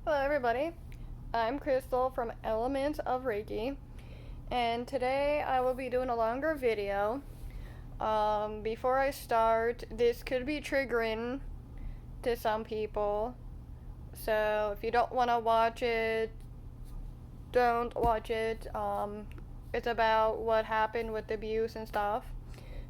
Hello, everybody. I'm Crystal from Element of Reiki, and today I will be doing a longer video. Before I start, this could be triggering to some people, so if you don't want to watch it, don't watch it. It's about what happened with abuse and stuff.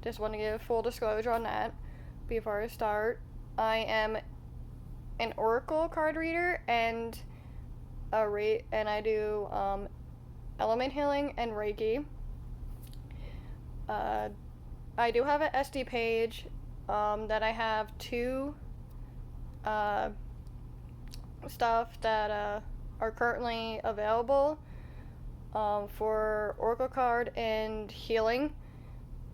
Just want to give full disclosure on that before I start. I am an oracle card reader and I do element healing and Reiki. I do have an SD page that I have two stuff that are currently available for oracle card and healing.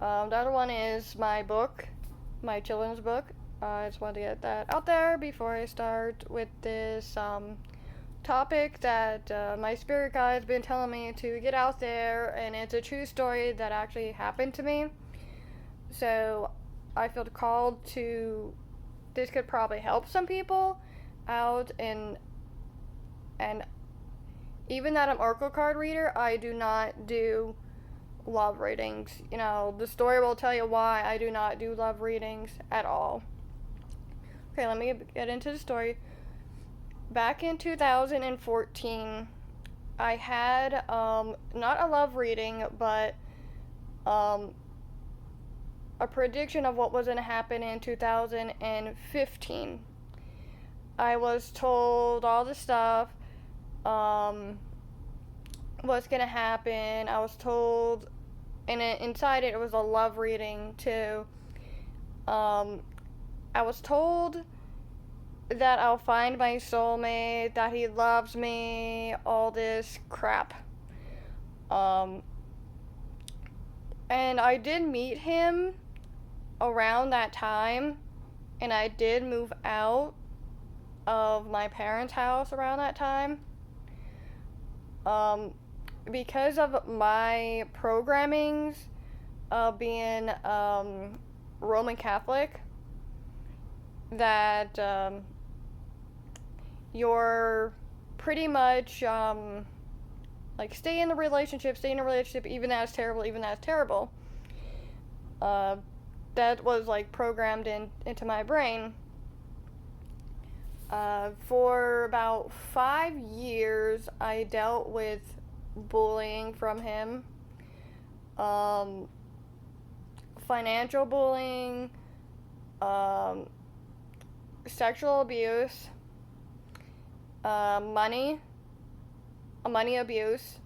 The other one is my book, my children's book. I just wanted to get that out there before I start with this topic that my spirit guide has been telling me to get out there, and it's a true story that actually happened to me. So I feel called to. This could probably help some people out, and even that I'm oracle card reader, I do not do love readings. You know, the story will tell you why I do not do love readings at all. Okay, let me get into the story. Back in 2014, I had not a love reading, but a prediction of what was going to happen in 2015. I was told all the stuff, what's going to happen. I was told, and inside it was a love reading too. I was told that I'll find my soulmate, that he loves me, all this crap. And I did meet him around that time, and I did move out of my parents' house around that time. Because of my programmings of being Roman Catholic, that you're pretty much like stay in a relationship, even though it's terrible. That was like programmed into my brain. For about 5 years, I dealt with bullying from him, financial bullying, sexual abuse, money abuse,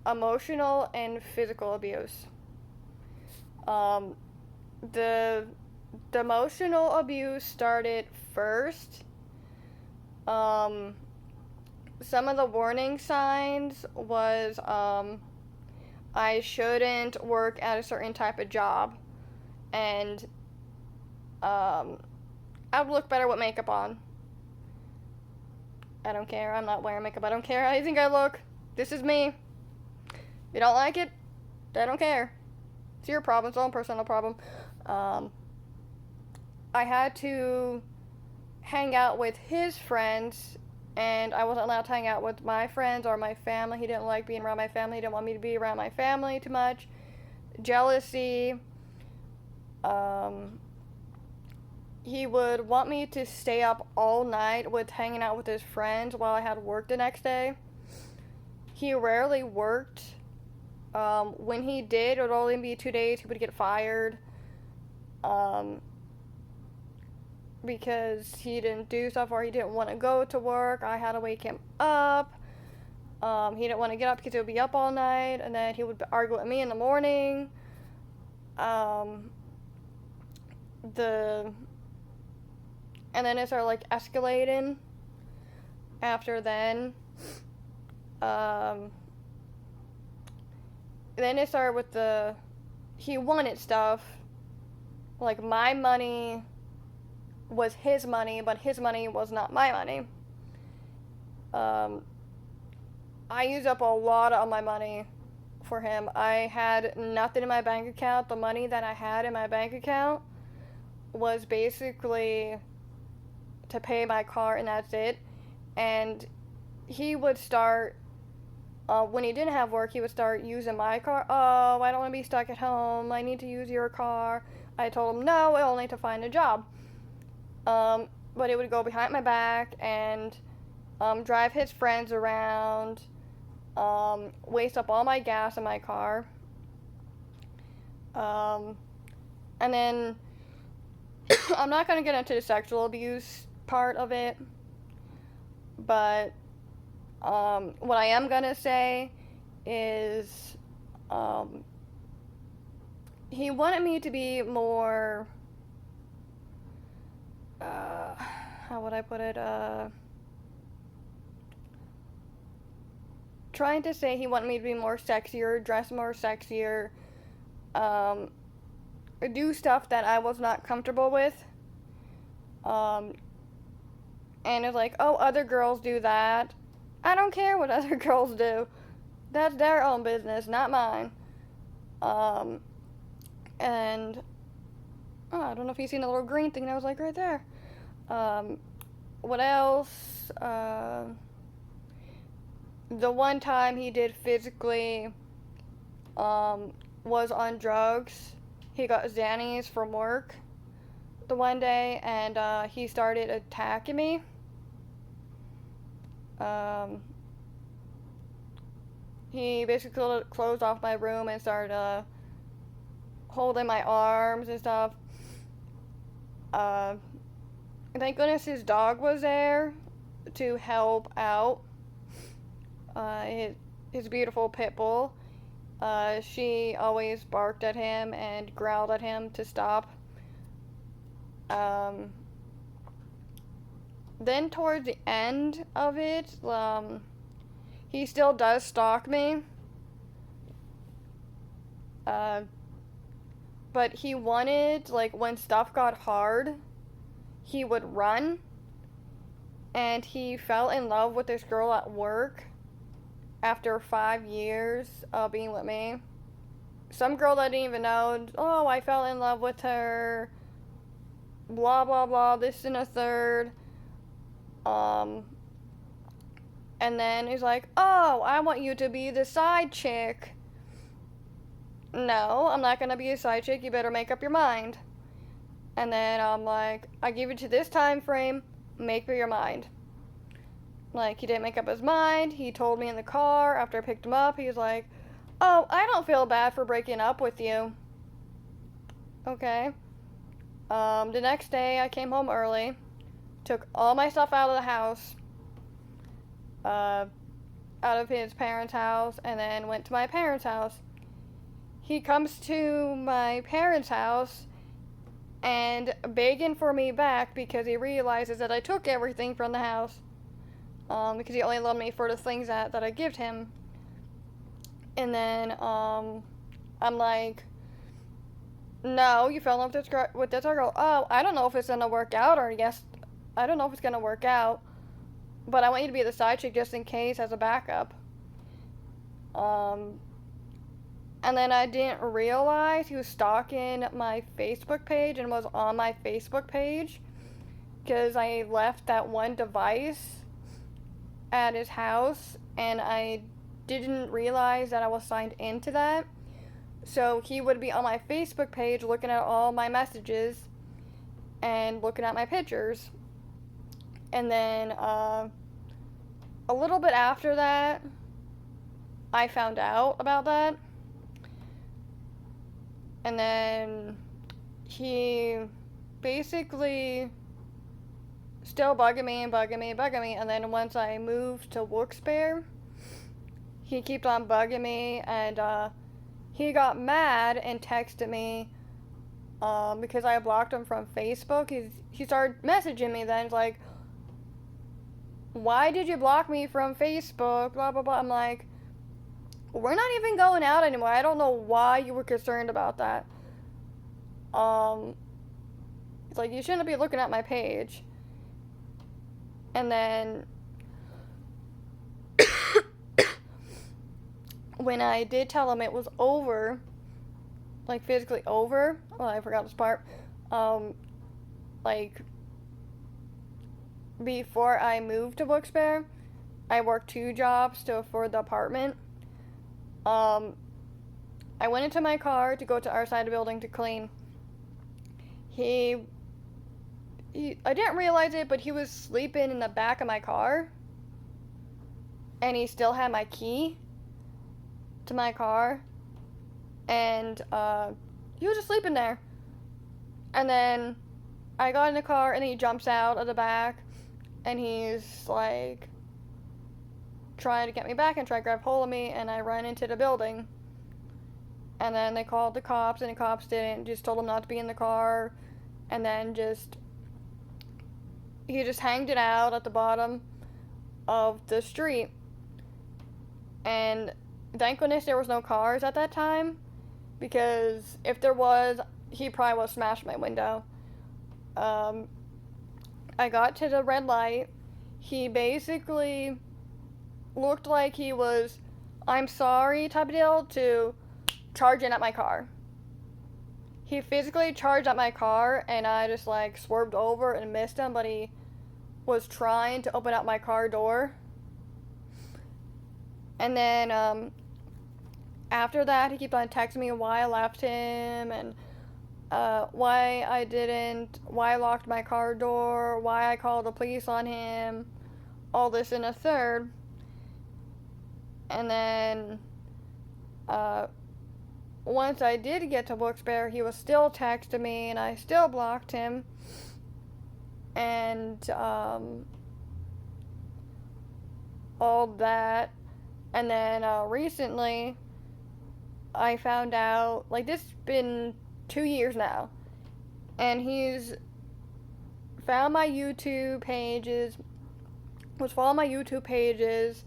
emotional and physical abuse. The emotional abuse started first. Some of the warning signs was I shouldn't work at a certain type of job, and I would look better with makeup on. I don't care. I'm not wearing makeup. I don't care how you think I look. This is me. You don't like it? I don't care. It's your problem. It's your own personal problem. I had to hang out with his friends, and I wasn't allowed to hang out with my friends or my family. He didn't like being around my family. He didn't want me to be around my family too much. Jealousy. He would want me to stay up all night with hanging out with his friends while I had work the next day. He rarely worked. When he did, it would only be 2 days. He would get fired. Because he didn't do stuff, or he didn't want to go to work. I had to wake him up. He didn't want to get up because he would be up all night, and then he would argue with me in the morning. And then it started like escalating after then. Then it started with he wanted stuff. Like, my money was his money, but his money was not my money. I used up a lot of my money for him. I had nothing in my bank account. The money that I had in my bank account was basically to pay my car, and that's it. And he would start, when he didn't have work, he would start using my car. Oh, I don't want to be stuck at home. I need to use your car. I told him no, I only need to find a job. But it would go behind my back and drive his friends around, waste up all my gas in my car. And then I'm not going to get into the sexual abuse part of it, but what I am going to say is he wanted me to be more, how would I put it, trying to say he wanted me to be more sexier, dress more sexier, do stuff that I was not comfortable with, and it's like, oh, other girls do that. I don't care what other girls do. That's their own business, not mine. And oh, I don't know if you've seen the little green thing that was like right there. What else? The one time he did physically, was on drugs. He got Xannies from work the one day, and he started attacking me. He basically closed off my room and started holding my arms and stuff. Thank goodness his dog was there to help out. His beautiful pit bull. She always barked at him and growled at him to stop. Then towards the end of it, he still does stalk me. But he wanted, like, when stuff got hard, he would run. And he fell in love with this girl at work after 5 years of being with me. Some girl that I didn't even know, oh, I fell in love with her, blah, blah, blah, this and a third. And then he's like, oh, I want you to be the side chick. No, I'm not gonna be a side chick, you better make up your mind. And then I'm like, I give you to this time frame, make up your mind. Like, he didn't make up his mind. He told me in the car after I picked him up, he was like, oh, I don't feel bad for breaking up with you. Okay. The next day I came home early, took all my stuff out of the house, out of his parents' house, and then went to my parents' house. He comes to my parents' house and begging for me back because he realizes that I took everything from the house. Because he only loved me for the things that I gave him. And then, I'm like, no, you fell in love with this girl. Oh, I don't know if it's gonna work out, or yes, I don't know if it's gonna work out, but I want you to be the side chick just in case as a backup. And then I didn't realize he was stalking my Facebook page and was on my Facebook page because I left that one device at his house and I didn't realize that I was signed into that. So he would be on my Facebook page looking at all my messages and looking at my pictures. And then a little bit after that, I found out about that. And then he basically still bugging me. And then once I moved to Wilkes-Barre, he kept on bugging me, and he got mad and texted me because I blocked him from Facebook. He started messaging me then. He's like, why did you block me from Facebook? Blah, blah, blah. I'm like, we're not even going out anymore. I don't know why you were concerned about that. It's like, you shouldn't be looking at my page. And then when I did tell him it was over, like physically over, well, I forgot this part, like before I moved to Wilkes-Barre, I worked 2 jobs to afford the apartment. I went into my car to go to our side of the building to clean. I didn't realize it, but he was sleeping in the back of my car. And he still had my key to my car. And he was just sleeping there. And then I got in the car, and he jumps out of the back. And he's like trying to get me back and try to grab hold of me. And I ran into the building. And then they called the cops, and the cops didn't. Just told him not to be in the car. And then he just hanged it out at the bottom of the street. And thank goodness there was no cars at that time, because if there was, he probably would have smashed my window. I got to the red light. He basically looked like he was, I'm sorry type of deal, to charging at my car. He physically charged at my car, and I just like swerved over and missed him, but he was trying to open up my car door. And then after that, he kept on texting me why I left him, and why I locked my car door, why I called the police on him, all this and a third. And then once I did get to Wilkes-Barre, he was still texting me, and I still blocked him. And all that. And then recently, I found out, like, this has been 2 years now, and he's found my YouTube pages, was following my YouTube pages,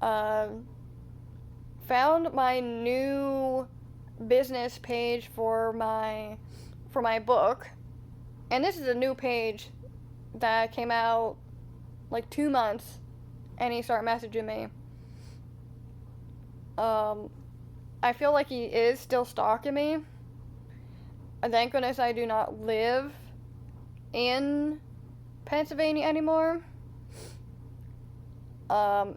found my new business page for my book, and this is a new page that came out like 2 months, and he started messaging me. I feel like he is still stalking me. Thank goodness I do not live in Pennsylvania anymore. I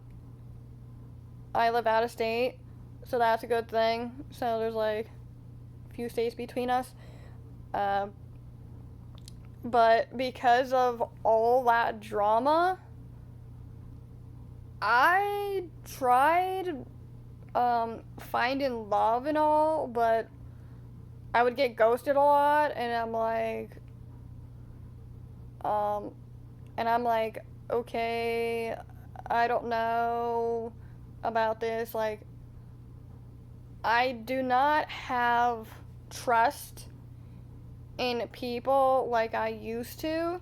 live out of state, so that's a good thing. So there's like a few states between us. But because of all that drama, I tried finding love and all, but I would get ghosted a lot, and I'm like, okay, I don't know about this. Like, I do not have trust in people like I used to.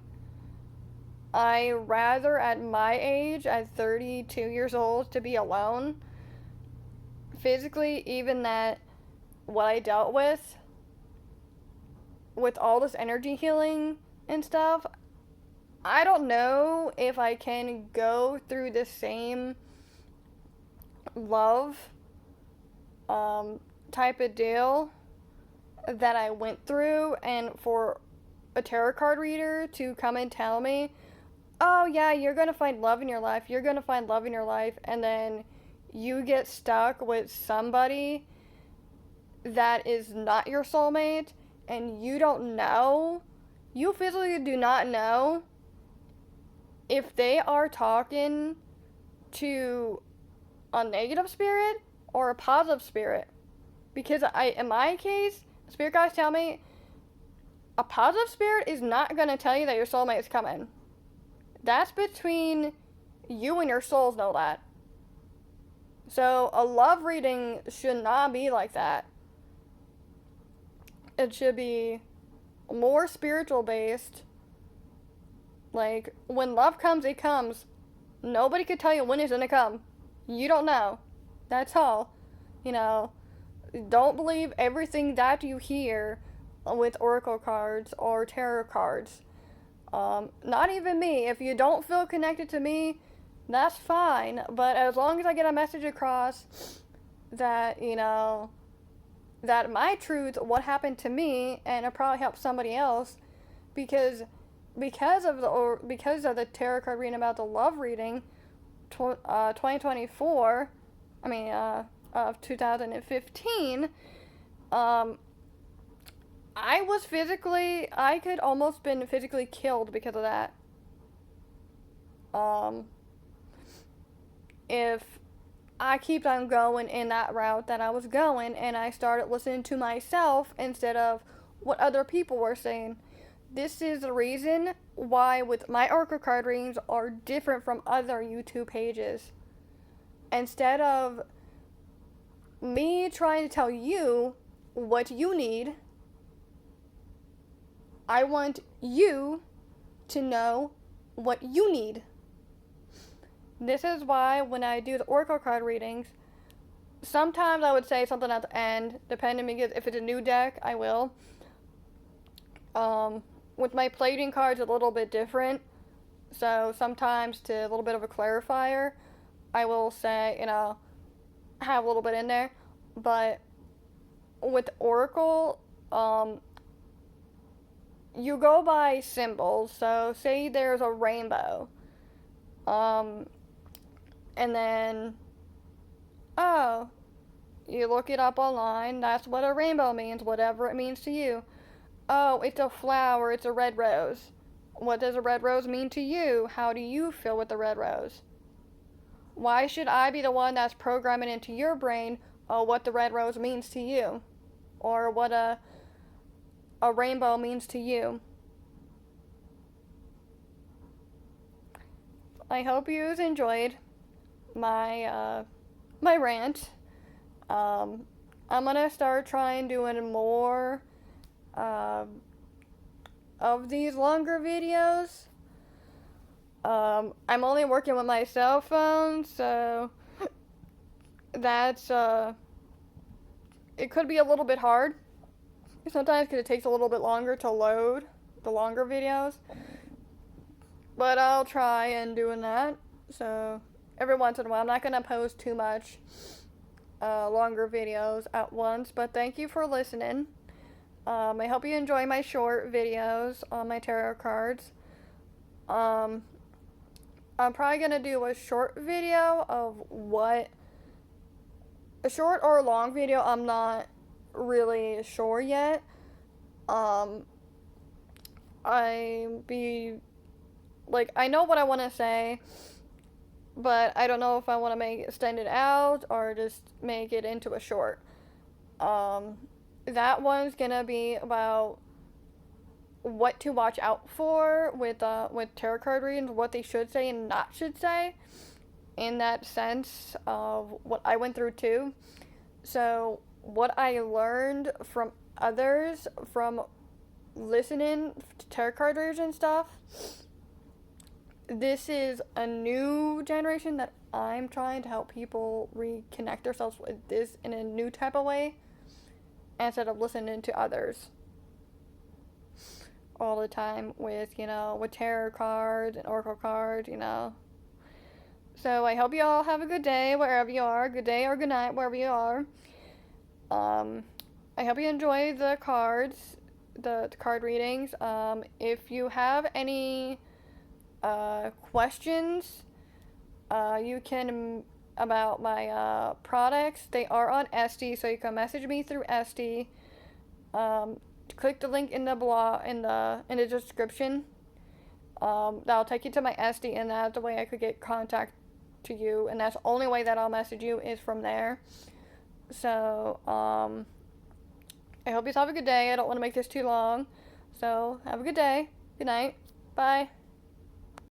I rather, at my age, at 32 years old, to be alone. Physically, even that, what I dealt with all this energy healing and stuff, I don't know if I can go through the same love type of deal that I went through, and for a tarot card reader to come and tell me, oh yeah, you're gonna find love in your life, and then you get stuck with somebody that is not your soulmate, and you physically do not know if they are talking to a negative spirit or a positive spirit. Because in my case, spirit guides tell me a positive spirit is not going to tell you that your soulmate is coming. That's between you and your souls know that. So a love reading should not be like that. It should be more spiritual based. Like, when love comes, it comes. Nobody could tell you when it's gonna come. You don't know. That's all. You know, don't believe everything that you hear with oracle cards or tarot cards. Not even me. If you don't feel connected to me, that's fine. But as long as I get a message across that, you know, that my truth, what happened to me, and it probably helps somebody else, because because of the tarot card reading about the love reading, 2024, of 2015, I could almost been physically killed because of that. If I kept on going in that route that I was going, and I started listening to myself instead of what other people were saying. This is the reason why with my oracle card readings are different from other YouTube pages. Instead of me trying to tell you what you need, I want you to know what you need. This is why when I do the oracle card readings, sometimes I would say something at the end, depending, because if it's a new deck, I will. With my plating cards, a little bit different. So sometimes, to a little bit of a clarifier, I will say, have a little bit in there. But with oracle, you go by symbols. So say there's a rainbow. And then, you look it up online, that's what a rainbow means, whatever it means to you. Oh, it's a flower, it's a red rose. What does a red rose mean to you? How do you feel with the red rose? Why should I be the one that's programming into your brain, what the red rose means to you? Or what a rainbow means to you? I hope you enjoyed my rant. I'm gonna start trying doing more of these longer videos. I'm only working with my cell phone, so that's it could be a little bit hard sometimes because it takes a little bit longer to load the longer videos, but I'll try and doing that. So every once in a while, I'm not gonna post too much longer videos at once, but thank you for listening. I hope you enjoy my short videos on my tarot cards. I'm probably gonna do a short video of a short or a long video, I'm not really sure yet. I know what I want to say, but I don't know if I want to extend it out or just make it into a short. That one's gonna be about what to watch out for with tarot card readings, what they should say and not should say, in that sense of what I went through too. So what I learned from others from listening to tarot card readers and stuff. This is a new generation that I'm trying to help people reconnect themselves with this in a new type of way instead of listening to others all the time with tarot cards and oracle cards, So I hope you all have a good day wherever you are. Good day or good night wherever you are. I hope you enjoy the cards, the card readings. If you have any questions, you can about my products. They are on Etsy, so you can message me through Etsy. Click the link in the blog in the description. That'll take you to my Etsy, and that's the way I could get contact to you, and that's the only way that I'll message you is from there. So I hope you have a good day. I don't want to make this too long, so have a good day. Good night. Bye.